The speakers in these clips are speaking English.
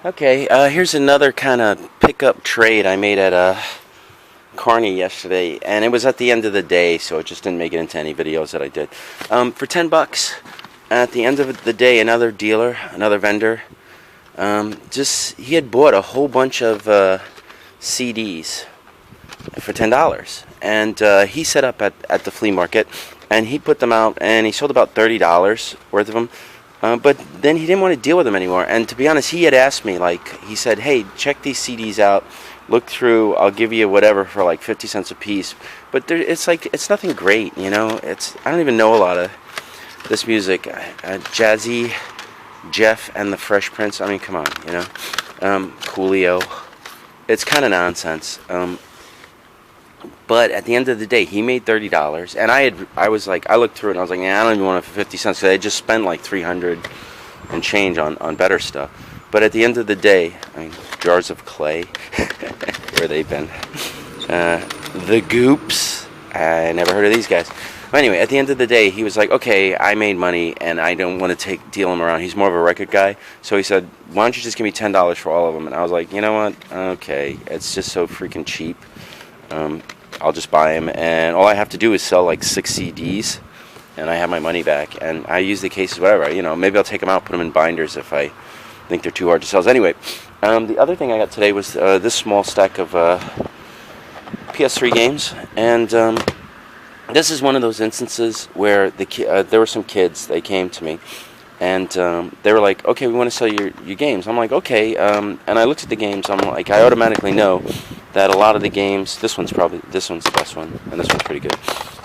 Okay, here's another kind of pickup trade I made at Kearney yesterday, and it was at the end of the day, so it just didn't make it into any videos that I did. For $10, at the end of the day, another dealer, another vendor, he had bought a whole bunch of CDs for $10, and he set up at the flea market, and he put them out, and he sold about $30 worth of them. But then he didn't want to deal with them anymore. And to be honest, he had asked me, he said, hey, check these CDs out, look through, I'll give you whatever for like 50 cents a piece. But it's nothing great, you know. I don't even know a lot of this music. Jazzy Jeff and the Fresh Prince, I mean, come on, you know. Coolio. It's kind of nonsense. But at the end of the day, he made $30, and I looked through it, and I was like, yeah, I don't even want it for 50 cents, because I just spent like 300 and change on better stuff. But at the end of the day, I mean, Jars of Clay, where they've been. The Goops, I never heard of these guys. But anyway, at the end of the day, he was like, okay, I made money, and I don't want to deal him around. He's more of a record guy, so he said, why don't you just give me $10 for all of them? And I was like, you know what? Okay, it's just so freaking cheap. I'll just buy them, and all I have to do is sell like 6 CDs, and I have my money back. And I use the cases, whatever, you know. Maybe I'll take them out, put them in binders if I think they're too hard to sell. Anyway, the other thing I got today was this small stack of PS3 games, and this is one of those instances where there were some kids. They came to me, and they were like, okay, we want to sell your games. I'm like, okay, and I looked at the games. I'm like, I automatically know that a lot of the games, this one's the best one, and this one's pretty good,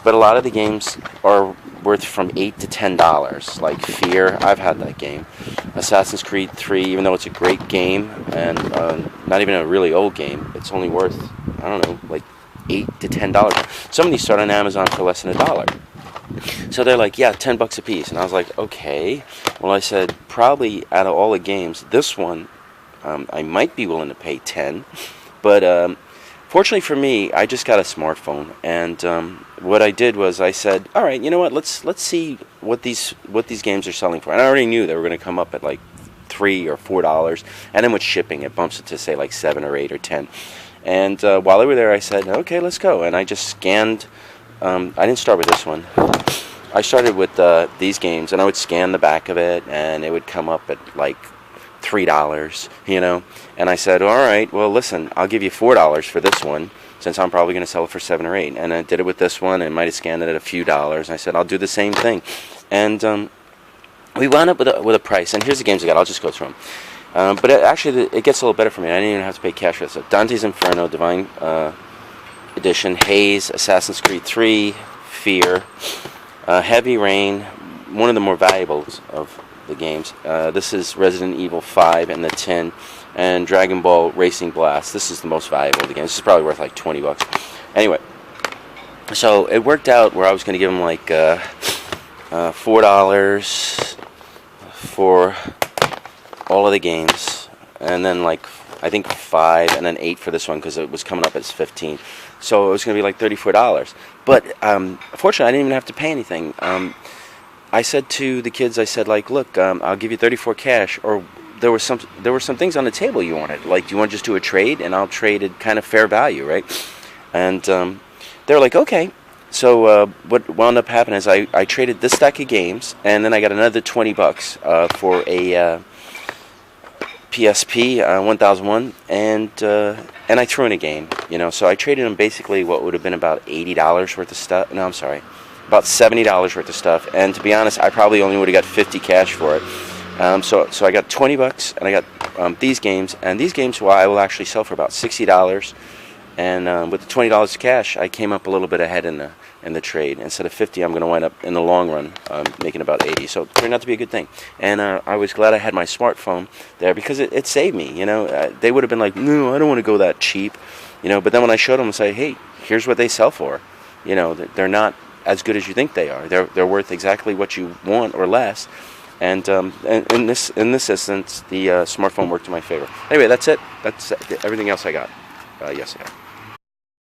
but a lot of the games are worth from $8 to $10, like Fear. I've had that game. Assassin's Creed 3, even though it's a great game, and not even a really old game, it's only worth, I don't know, like $8 to $10. Some of these start on Amazon for less than $1. So they're like, yeah, $10 a piece. And I was like, okay. Well, I said, probably out of all the games, this one, I might be willing to pay 10. But fortunately for me, I just got a smartphone, and what I did was I said, all right, you know what? Let's see what these games are selling for. And I already knew they were going to come up at like $3 or $4, and then with shipping, it bumps it to say like 7 or 8 or 10. And while they were there, I said, okay, let's go. And I just scanned. I didn't start with this one. I started with these games, and I would scan the back of it, and it would come up at like $3, you know. And I said, all right, well, listen, I'll give you $4 for this one, since I'm probably going to sell it for 7 or 8. And I did it with this one, and might have scanned it at a few dollars. And I said, I'll do the same thing. And we wound up with a price. And here's the games I got. I'll just go through them. But it gets a little better for me. I didn't even have to pay cash for this. So Dante's Inferno, Divine Edition, Haze, Assassin's Creed 3, Fear, Heavy Rain, one of the more valuables of the games. This is Resident Evil 5 in the tin, and Dragon Ball Racing Blast. This is the most valuable of the games. This is probably worth like $20. Anyway, so it worked out where I was going to give him like $4 for all of the games, and then like I think 5 and then 8 for this one, because it was coming up as 15. So it was going to be like $34. But fortunately, I didn't even have to pay anything. I said to the kids, I said, like, look, I'll give you 34 cash, or there were some things on the table you wanted. Like, do you want to just do a trade, and I'll trade at kind of fair value, right? And they were like, okay. So what wound up happening is I traded this stack of games, and then I got another $20 for a PSP 1001, and I threw in a game, you know. So I traded them basically what would have been about $80 worth of stuff. No, I'm sorry, about $70 worth of stuff. And to be honest, I probably only would have got 50 cash for it. So I got $20, and I got these games, and these games, well, I will actually sell for about $60. And with the $20 cash, I came up a little bit ahead in the trade. Instead of 50, I'm going to wind up in the long run making about 80. So it turned out to be a good thing. And I was glad I had my smartphone there, because it saved me. You know, they would have been like, no, I don't want to go that cheap. You know, but then when I showed them and say, hey, here's what they sell for. You know, they're not as good as you think they are. They're worth exactly what you want or less. And in this instance, the smartphone worked in my favor. Anyway, that's it. That's everything else I got. Yes, I got.